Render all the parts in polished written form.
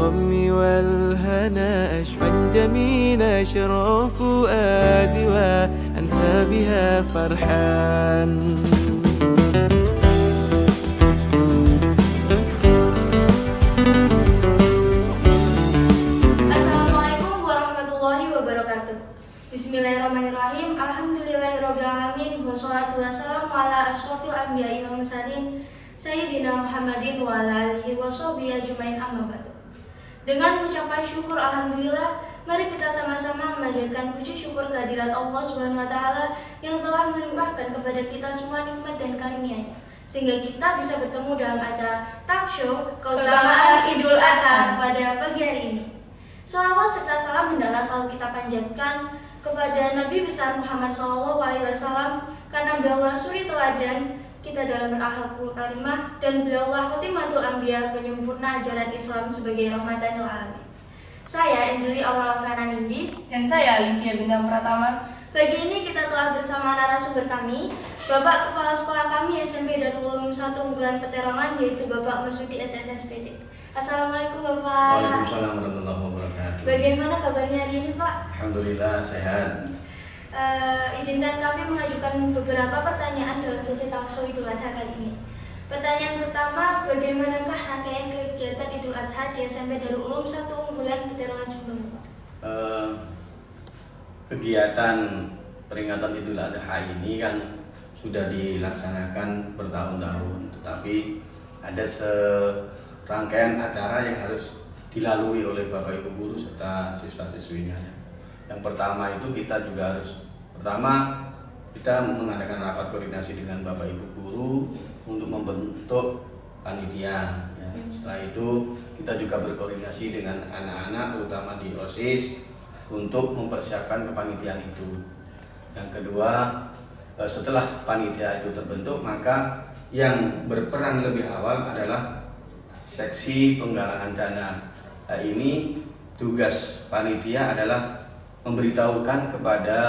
الغم والهنا أشفى جميل أشرف فؤادي وأنسى بها فرحان. Assalamualaikum warahmatullahi wabarakatuh. Bismillahirrahmanirrahim. Alhamdulillahirrabbilalamin. Wassalatu wassalamu ala asrofil anbiya'i wal mursalin Sayyidina Muhammadin wa ala alihi wa sahbihi ajmain, amma ba'du. Dengan ucapan syukur alhamdulillah, mari kita sama-sama memanjatkan puji syukur kehadirat Allah Subhanahu wa taala yang telah melimpahkan kepada kita semua nikmat dan karunia-Nya sehingga kita bisa bertemu dalam acara talk show keutamaan Idul Adha pada pagi hari ini. Salawat serta salam hendaklah selalu kita panjatkan kepada Nabi besar Muhammad SAW karena beliaulah suri teladan kita dalam berakhlakul karimah dan beliaulah khotimatul anbiya, penyempurna ajaran Islam sebagai rahmatan lil alamin. Saya Anjeli Aurora Fernandindi dan saya Olivia Bintang Pratama. Pagi ini kita telah bersama narasumber kami, Bapak Kepala Sekolah kami SMP Darul Ulum 1 Unggulan Peterongan, yaitu Bapak Masudi SSSPD. Assalamualaikum Bapak. Waalaikumsalam warahmatullahi wabarakatuh. Bagaimana kabarnya hari ini Pak? Alhamdulillah sehat. Izinkan kami mengajukan beberapa pertanyaan dalam sesi talk show Idul Adha kali ini. Pertanyaan pertama, bagaimanakah rangkaian kegiatan Idul Adha di SMP Darul Ulum 1 Unggulan Peterongan Jombang? Kegiatan peringatan Idul Adha ini kan sudah dilaksanakan bertahun-tahun, tetapi ada serangkaian acara yang harus dilalui oleh Bapak Ibu guru serta siswa-siswinya. Yang pertama itu kita juga harus kita mengadakan rapat koordinasi dengan Bapak Ibu guru untuk membentuk panitia. Ya. Setelah itu kita juga berkoordinasi dengan anak-anak terutama di OSIS untuk mempersiapkan kepanitiaan itu. Yang kedua, setelah panitia itu terbentuk, maka yang berperan lebih awal adalah seksi penggalangan dana. Nah, ini tugas panitia adalah memberitahukan kepada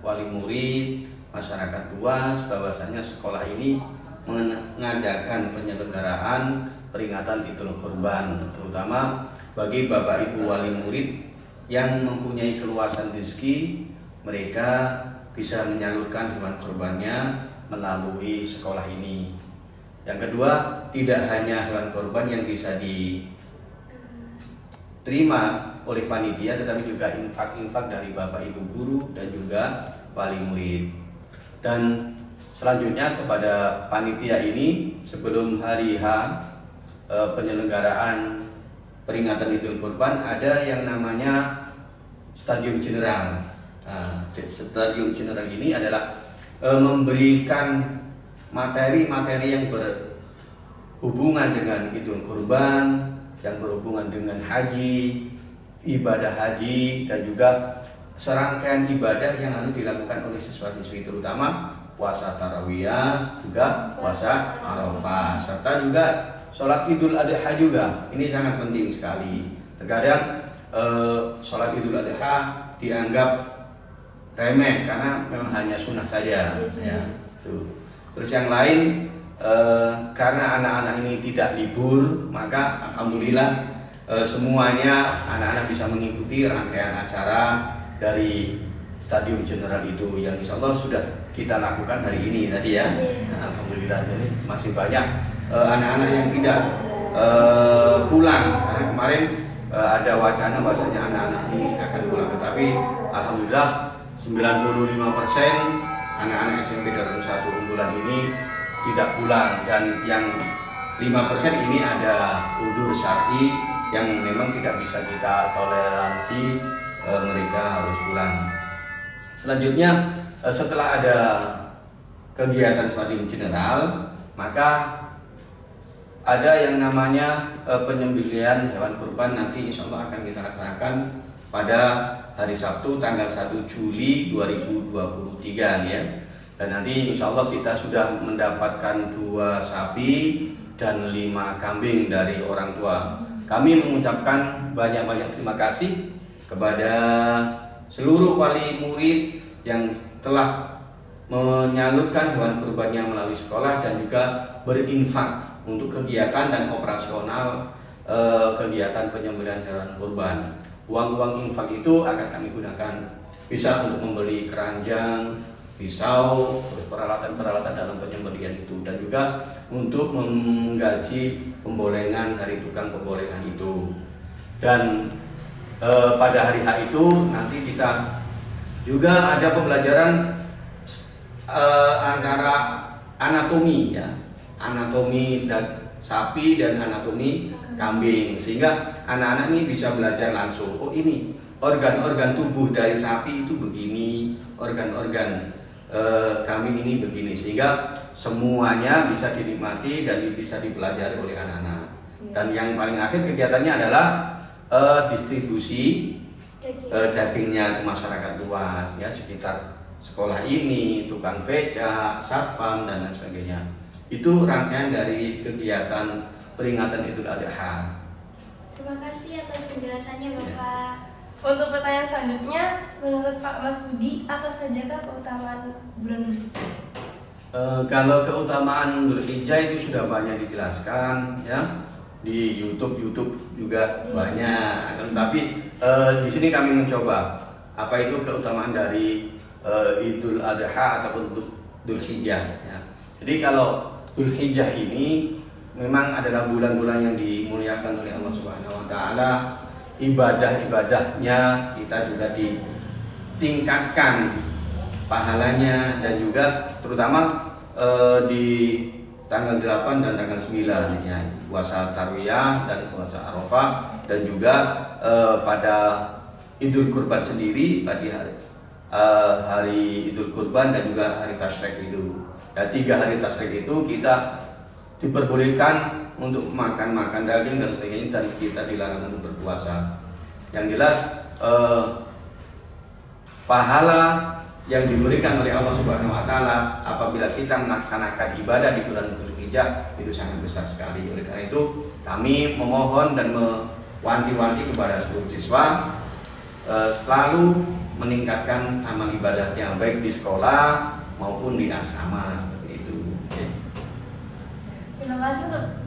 wali murid, masyarakat luas bahwasanya sekolah ini mengadakan penyelenggaraan peringatan Idul Kurban, terutama bagi Bapak Ibu wali murid yang mempunyai keluasan rezeki, mereka bisa menyalurkan hewan kurbannya melalui sekolah ini. Yang kedua, tidak hanya hewan kurban yang bisa diterima oleh panitia, tetapi juga infak-infak dari Bapak Ibu guru dan juga wali murid. Dan selanjutnya kepada panitia ini, sebelum hari H penyelenggaraan peringatan Idul Kurban, ada yang namanya Stadium General. Nah, Stadium General ini adalah memberikan materi-materi yang berhubungan dengan Idul Kurban, yang berhubungan dengan haji, ibadah haji, dan juga serangkaian ibadah yang harus dilakukan oleh siswa-siswi, terutama puasa tarawiyah, juga puasa Arafah, serta juga sholat Idul Adha juga. Ini sangat penting sekali. Terkadang sholat Idul Adha dianggap remeh karena memang hanya sunnah saja. Ya. Tuh. Terus yang lain, karena anak-anak ini tidak libur, maka alhamdulillah semuanya anak-anak bisa mengikuti rangkaian acara dari Stadium General itu yang insya Allah sudah kita lakukan hari ini tadi ya. Nah, alhamdulillah, jadi masih banyak anak-anak yang tidak pulang karena kemarin ada wacana bahwasanya anak-anak ini akan pulang, tetapi alhamdulillah 95% anak-anak SMP Darul 1 Unggulan ini tidak pulang, dan yang 5% ini ada udzur syar'i yang memang tidak bisa kita toleransi, mereka harus pulang. Selanjutnya, setelah ada kegiatan Stadium General, maka ada yang namanya penyembelihan hewan kurban. Nanti insya Allah akan kita laksanakan pada hari Sabtu tanggal 1 Juli 2023 ya. Dan nanti insya Allah kita sudah mendapatkan 2 sapi dan 5 kambing dari orang tua. Kami mengucapkan banyak-banyak terima kasih kepada seluruh wali murid yang telah menyalurkan hewan kurbannya melalui sekolah dan juga berinfak untuk kegiatan dan operasional kegiatan penyembelihan hewan kurban. Uang-uang infak itu akan kami gunakan bisa untuk membeli keranjang, pisau, terus peralatan-peralatan dalam penyembelihan itu, dan juga untuk menggaji pembolengan dari tukang pembolengan itu. Dan pada hari H itu nanti kita juga ada pembelajaran antara anatomi ya, anatomi dan sapi dan anatomi kambing, sehingga anak-anak ini bisa belajar langsung. Oh, ini organ-organ tubuh dari sapi itu begini, organ-organ kambing ini begini, sehingga semuanya bisa dinikmati dan bisa dipelajari oleh anak-anak. Dan yang paling akhir kegiatannya adalah distribusi dagingnya ke masyarakat luas ya, sekitar sekolah ini, tukang becak, satpam dan lain sebagainya. Itu rangkaian dari kegiatan peringatan Idul Adha. Terima kasih atas penjelasannya Bapak. Untuk pertanyaan selanjutnya, menurut Pak Mas Budi, apa sajakah keutamaan bulan Dzulhijjah? Kalau keutamaan Dzulhijjah itu sudah banyak dijelaskan ya, di YouTube juga banyak. Tapi di sini kami mencoba apa itu keutamaan dari Idul Adha ataupun Dzulhijjah ya. Jadi kalau Dzulhijjah ini memang adalah bulan-bulan yang dimuliakan oleh Allah Subhanahu wa taala. Ibadah-ibadahnya kita juga ditingkatkan pahalanya, dan juga terutama di tanggal 8 dan tanggal 9 ya, puasa Tarwiyah dan puasa Arafah, dan juga pada Idul Kurban sendiri pada hari Idul Kurban dan juga hari Tasyrik itu. Ya, 3 hari Tasyrik itu kita diperbolehkan untuk makan daging dan sebagainya, dan kita dilarang untuk berpuasa. Yang jelas pahala yang diberikan oleh Allah Subhanahu wa taala apabila kita melaksanakan ibadah di bulan Dzulhijjah itu sangat besar sekali. Oleh karena itu kami memohon dan mewanti-wanti kepada seluruh siswa selalu meningkatkan amal ibadahnya baik di sekolah maupun di asrama seperti itu. Terima kasih untuk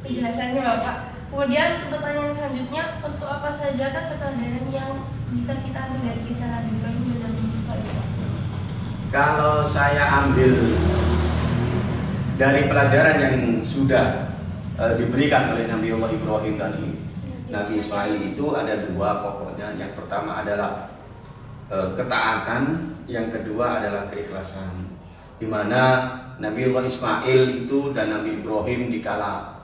penjelasannya Bapak. Kemudian pertanyaan selanjutnya, untuk apa sajakah keteladanan yang bisa kita ambil dari kisah Nabi Ibrahim dan Nabi Ismail? Kalau saya ambil dari pelajaran yang sudah diberikan oleh Nabi Allah Ibrahim dan Nabi Ismail, itu ada 2 pokoknya. Yang pertama adalah ketaatan, yang kedua adalah keikhlasan. Di mana Nabi Allah Ismail itu dan Nabi Ibrahim dikala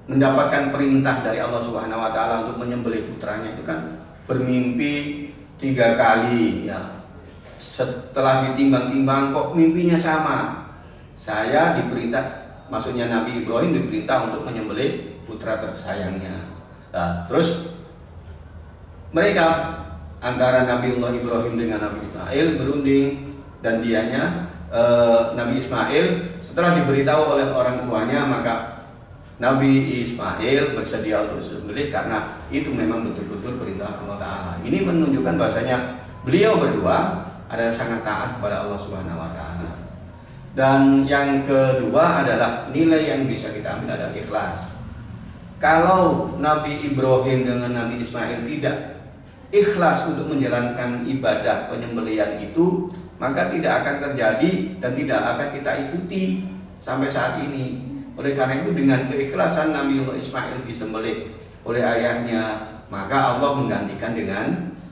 mendapatkan perintah dari Allah Subhanahu wa taala untuk menyembelih putranya itu kan bermimpi 3 kali ya. Setelah ditimbang-timbang kok mimpinya sama. Saya diperintah, maksudnya Nabi Ibrahim diperintah untuk menyembelih putra tersayangnya. Nah, terus mereka antara Nabi Allah Ibrahim dengan Nabi Ismail berunding, dan dianya Nabi Ismail setelah diberitahu oleh orang tuanya, maka Nabi Ismail bersedia untuk disembelih karena itu memang betul-betul perintah Allah Ta'ala. Ini menunjukkan bahasanya beliau berdua adalah sangat taat kepada Allah Subhanahu wa taala. Dan yang kedua adalah nilai yang bisa kita ambil adalah ikhlas. Kalau Nabi Ibrahim dengan Nabi Ismail tidak ikhlas untuk menjalankan ibadah penyembelihan itu, maka tidak akan terjadi dan tidak akan kita ikuti sampai saat ini. Oleh karena itu dengan keikhlasan Nabi Ismail disembelih oleh ayahnya, maka Allah menggantikan dengan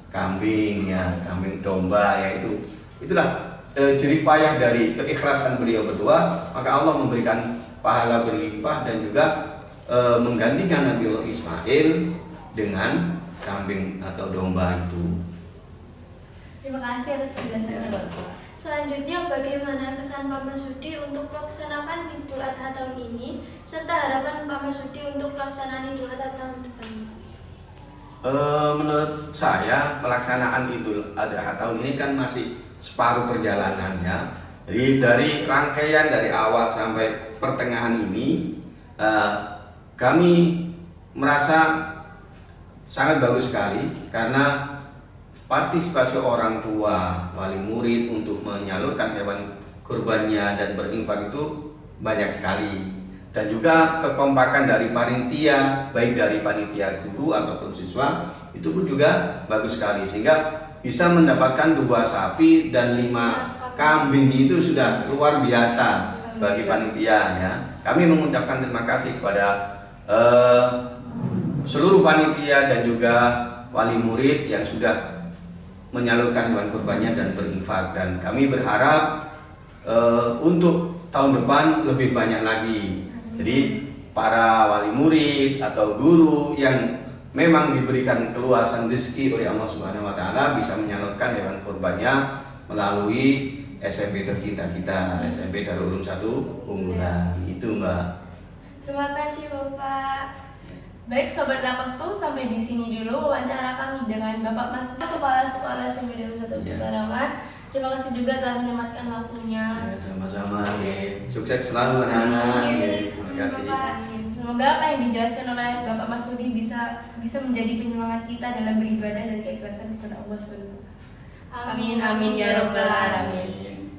kambing ya, kambing domba, yaitu itulah jerih payah dari keikhlasan beliau berdua, maka Allah memberikan pahala berlimpah dan juga menggantikan Nabi Ismail dengan kambing atau domba itu. Terima kasih atas penjelasannya Bapak. Selanjutnya, bagaimana kesan Pak Masudi untuk melaksanakan Idul Adha tahun ini, serta harapan Pak Masudi untuk pelaksanaan Idul Adha tahun depan? Menurut saya pelaksanaan Idul Adha tahun ini kan masih separuh perjalanannya. Jadi dari rangkaian dari awal sampai pertengahan ini kami merasa sangat bagus sekali karena partisipasi orang tua, wali murid untuk menyalurkan hewan kurbannya dan berinfak itu banyak sekali. dan juga kekompakan dari panitia, baik dari panitia guru ataupun siswa, itu pun juga bagus sekali, sehingga bisa mendapatkan 2 sapi dan 5 kambing. Itu sudah luar biasa bagi panitia ya. Kami mengucapkan terima kasih kepada seluruh panitia dan juga wali murid yang sudah menyalurkan hewan kurbannya dan berinfak, dan kami berharap untuk tahun depan lebih banyak lagi. Jadi para wali murid atau guru yang memang diberikan keluasan rezeki oleh Allah Subhanahu wa taala bisa menyalurkan hewan kurbannya melalui SMP tercinta kita, SMP Darul Ulum 1 Unggulan. Itu, Mbak. Terima kasih Bapak. Baik Sobat Lakostu, sampai di sini dulu wawancara kami dengan Bapak Mas Kepala Sekolah SMP Darul 1 Putarangan. Terima kasih juga telah menyempatkan waktunya. Ya, sama-sama. Sukses selalu anak-anak. Terima kasih. Semoga apa yang dijelaskan oleh Bapak Masudi bisa menjadi penyemangat kita dalam beribadah dan keikhlasan kepada Allah Subhanahu wa taala. Amin amin ya rabbal alamin.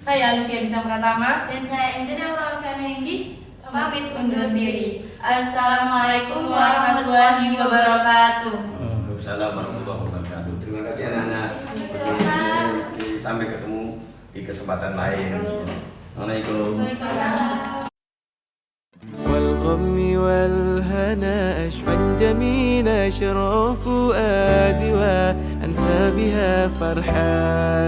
Saya Alifia Bintang Pratama Dan saya Angelina Auraliana Nindi pamit undur diri. Assalamualaikum warahmatullahi wabarakatuh. Waalaikumsalam warahmatullahi wabarakatuh. Terima kasih anak-anak. Terima kasih, Bapak. Sampai ketemu di kesempatan lain. Assalamualaikum. Waalaikumsalam. والغم والهنا أشفى جميل أشرف فؤادي وأنسى بها فرحان